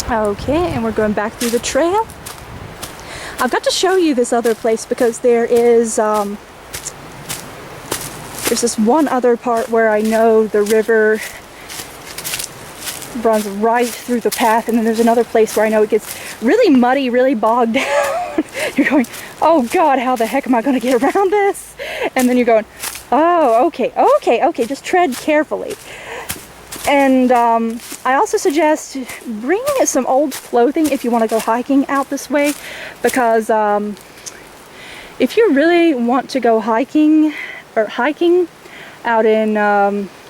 Okay, and we're going back through the trail. I've got to show you this other place because there's this one other part where I know the river runs right through the path, and then there's another place where I know it gets really muddy, really bogged down. You're going, oh God, how the heck am I going to get around this? And then you're going, oh, okay, just tread carefully. And I also suggest bringing some old clothing if you want to go hiking out this way, because if you really want to go hiking out in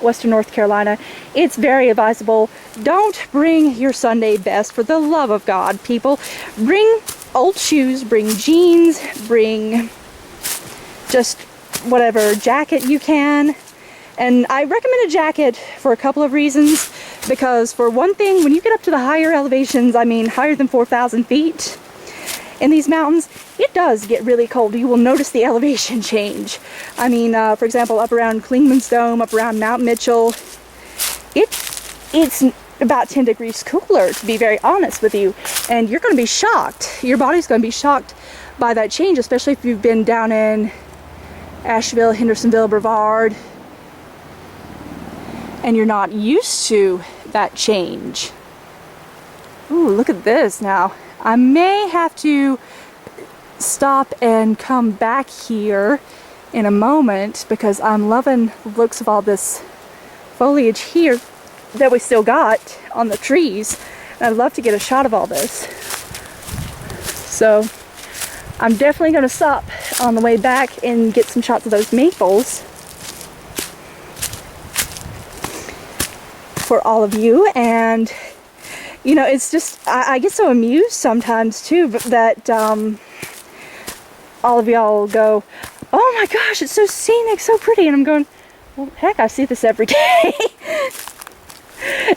western North Carolina, it's very advisable. Don't bring your Sunday best, for the love of God, people. Bring old shoes, bring jeans, bring just whatever jacket you can. And I recommend a jacket for a couple of reasons, because for one thing, when you get up to the higher elevations, I mean higher than 4,000 feet in these mountains, it does get really cold. You will notice the elevation change. I mean, for example, up around Clingman's Dome, up around Mount Mitchell, it's about 10 degrees cooler, to be very honest with you. And you're going to be shocked. Your body's going to be shocked by that change, especially if you've been down in Asheville, Hendersonville, Brevard, and you're not used to that change. Ooh, look at this now. I may have to stop and come back here in a moment because I'm loving the looks of all this foliage here that we still got on the trees. And I'd love to get a shot of all this. So I'm definitely going to stop on the way back and get some shots of those maples for all of you. And you know, it's just, I get so amused sometimes too that all of y'all go, oh my gosh, it's so scenic, so pretty. And I'm going, well, heck, I see this every day.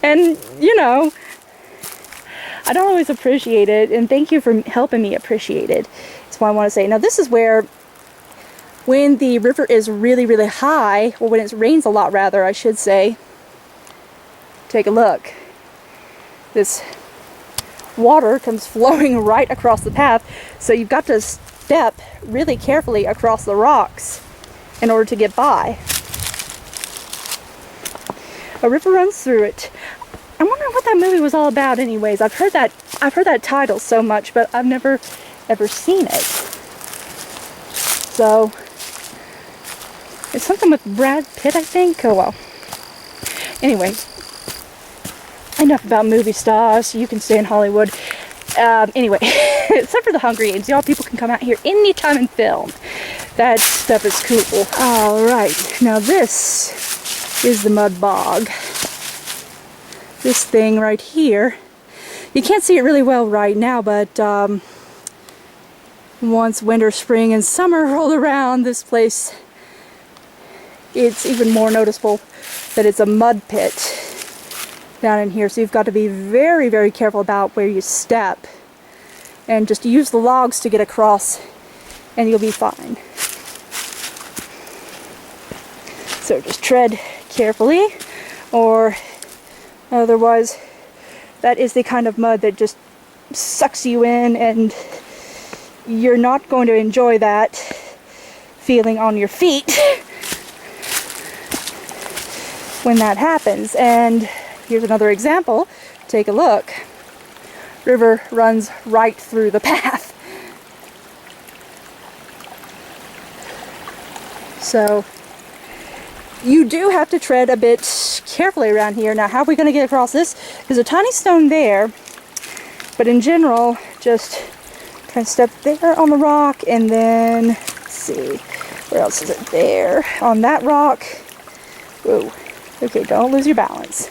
And you know, I don't always appreciate it, and thank you for helping me appreciate it. That's why I want to say. Now this is where, when the river is really, really high, or when it rains a lot rather, I should say, take a look. This water comes flowing right across the path, so you've got to step really carefully across the rocks in order to get by. A river runs through it. I'm wondering what that movie was all about anyways. I've heard that title so much, but I've never ever seen it. So it's something with Brad Pitt, I think. Oh well. Anyway, enough about movie stars. You can stay in Hollywood. Anyway, except for the Hungry Games, y'all people can come out here anytime and film. That stuff is cool. Alright, now this is the mud bog. This thing right here. You can't see it really well right now, but once winter, spring, and summer roll around, this place, it's even more noticeable that it's a mud pit down in here. So you've got to be very, very careful about where you step, and just use the logs to get across and you'll be fine. So just tread carefully, or otherwise that is the kind of mud that just sucks you in, and you're not going to enjoy that feeling on your feet when that happens. And here's another example. Take a look. River runs right through the path. So you do have to tread a bit carefully around here. Now, how are we going to get across this? There's a tiny stone there, but in general, just kind of step there on the rock, and then, let's see, where else is it? There, on that rock. Whoa. Okay, don't lose your balance.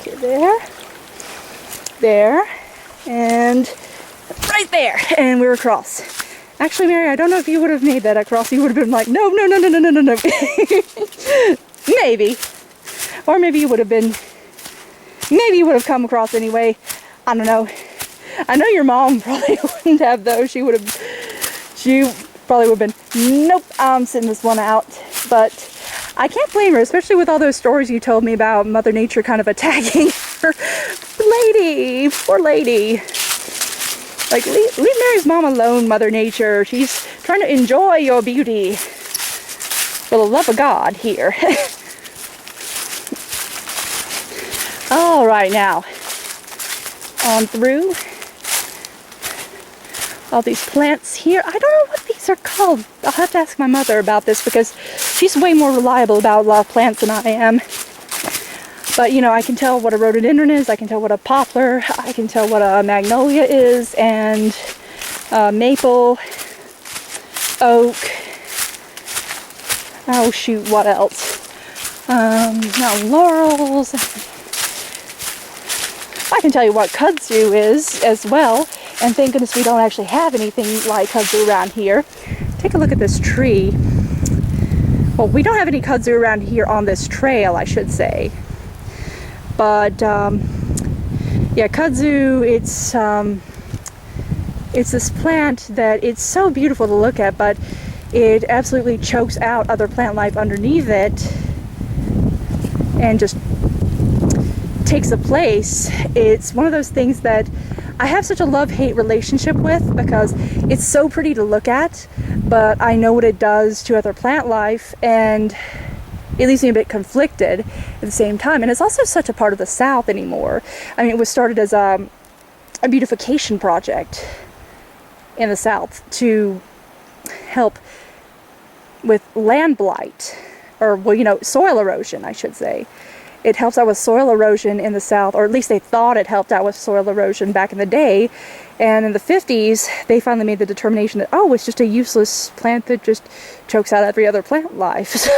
Okay, there, and right there, and we're across. Actually, Mary, I don't know if you would have made that across. You would have been like, no. Maybe. Or maybe you would have been, maybe you would have come across anyway. I don't know. I know your mom probably wouldn't have those. She probably would have been, nope, I'm sitting this one out. But I can't blame her, especially with all those stories you told me about Mother Nature kind of attacking her. Lady, poor lady. Like, leave Mary's mom alone, Mother Nature. She's trying to enjoy your beauty. For the love of God here. All right, now on through all these plants here. I don't know what these are called. I'll have to ask my mother about this because she's way more reliable about a lot of plants than I am. But, you know, I can tell what a rhododendron is, I can tell what a poplar, I can tell what a magnolia is, and maple, oak, oh shoot, what else? Now laurels. I can tell you what kudzu is as well, and thank goodness we don't actually have anything like kudzu around here. Take a look at this tree. Well, we don't have any kudzu around here on this trail, I should say. But yeah, kudzu, it's this plant that it's so beautiful to look at, but it absolutely chokes out other plant life underneath it and just takes a place. It's one of those things that I have such a love-hate relationship with because it's so pretty to look at, but I know what it does to other plant life, and it leaves me a bit conflicted at the same time. And it's also such a part of the South anymore. I mean, it was started as a beautification project in the South to help with land blight, or, well, you know, soil erosion, I should say. It helps out with soil erosion in the South, or at least they thought it helped out with soil erosion back in the day. And in the 50s, they finally made the determination that, oh, it's just a useless plant that just chokes out every other plant life.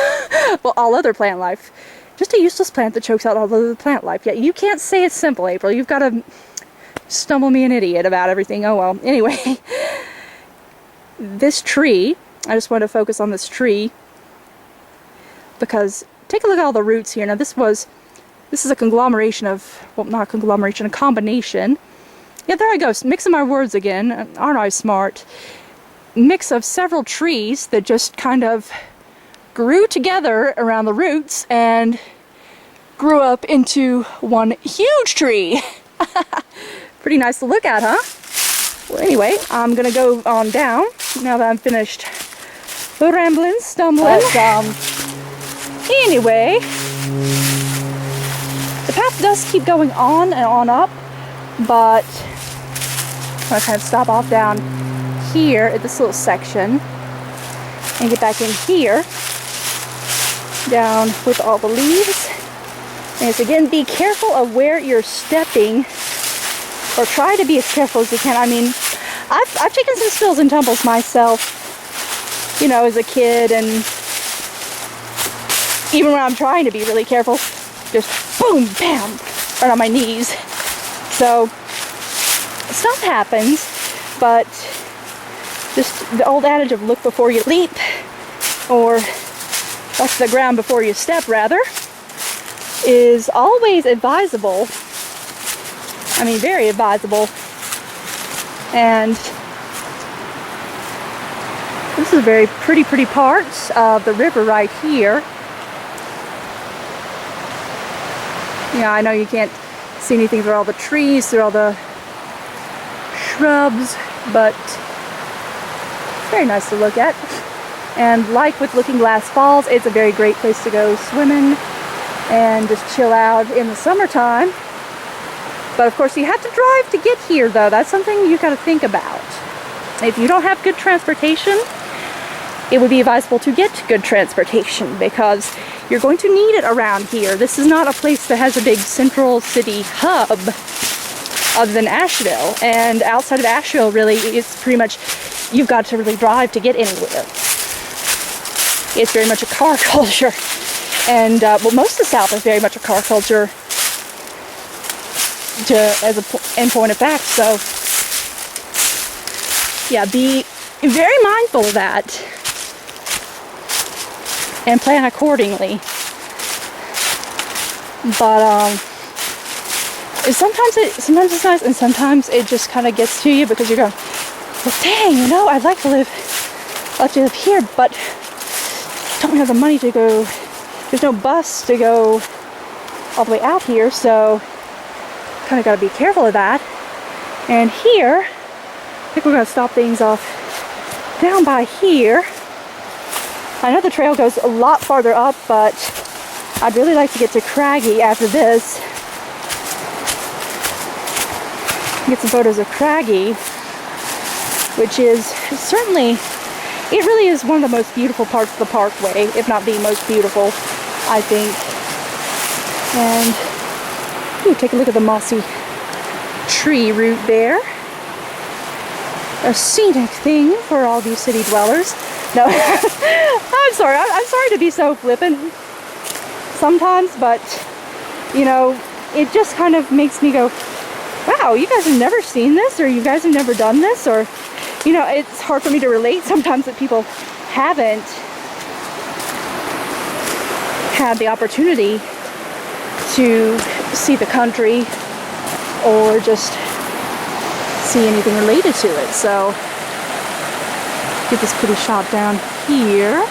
Well, all other plant life. Just a useless plant that chokes out all other plant life. Yeah, you can't say it's simple, April. You've got to stumble me an idiot about everything. Oh, well. Anyway, this tree, I just want to focus on this tree because take a look at all the roots here. Now, this is a conglomeration of, well, not a conglomeration, a combination. Yeah, there I go, mixing my words again. Aren't I smart? Mix of several trees that just kind of grew together around the roots and grew up into one huge tree. Pretty nice to look at, huh? Well, anyway, I'm gonna go on down now that I'm finished rambling, stumbling. Anyway, the path does keep going on and on up, but I'm going to kind of stop off down here at this little section and get back in here, down with all the leaves. And it's, again, be careful of where you're stepping, or try to be as careful as you can. I mean, I've taken some spills and tumbles myself, you know, as a kid, and even when I'm trying to be really careful, just boom, bam, right on my knees. So stuff happens, but just the old adage of look before you leap, or touch the ground before you step, rather, is always advisable. I mean, very advisable. And this is a very pretty part of the river right here. Yeah, I know you can't see anything through all the trees, through all the shrubs, but it's very nice to look at. And like with Looking Glass Falls, it's a very great place to go swimming and just chill out in the summertime. But of course you have to drive to get here, though. That's something you got to think about. If you don't have good transportation, it would be advisable to get good transportation because you're going to need it around here. This is not a place that has a big central city hub other than Asheville. And outside of Asheville, really, it's pretty much, you've got to really drive to get anywhere. It's very much a car culture. And, well, most of the South is very much a car culture as an end point of fact. So, yeah, be very mindful of that and plan accordingly. But sometimes it's nice, and sometimes it just kind of gets to you because you're going, well, dang, you know, I'd like to live here, but don't have the money to go. There's no bus to go all the way out here, so kind of got to be careful of that. And here, I think we're going to stop things off down by here. I know the trail goes a lot farther up, but I'd really like to get to Craggy after this. Get some photos of Craggy, which is certainly, it really is one of the most beautiful parts of the parkway, if not the most beautiful, I think. And ooh, take a look at the mossy tree root there. A scenic thing for all these city dwellers. No, I'm sorry. I'm sorry to be so flippant sometimes, but you know, it just kind of makes me go, wow, you guys have never seen this, or you guys have never done this, or you know, it's hard for me to relate sometimes that people haven't had the opportunity to see the country or just see anything related to it. So get this pretty shot down here,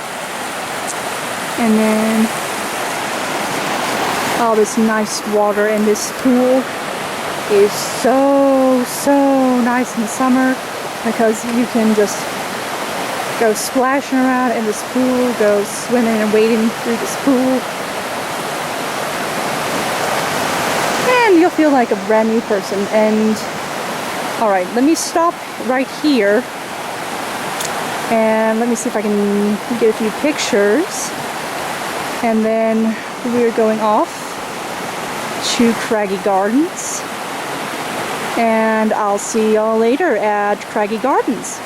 and then all this nice water, and this pool is so nice in the summer because you can just go splashing around in this pool, go swimming and wading through this pool, and you'll feel like a brand new person. And all right, let me stop right here and let me see if I can get a few pictures, and then we're going off to Craggy Gardens, and I'll see y'all later at Craggy Gardens.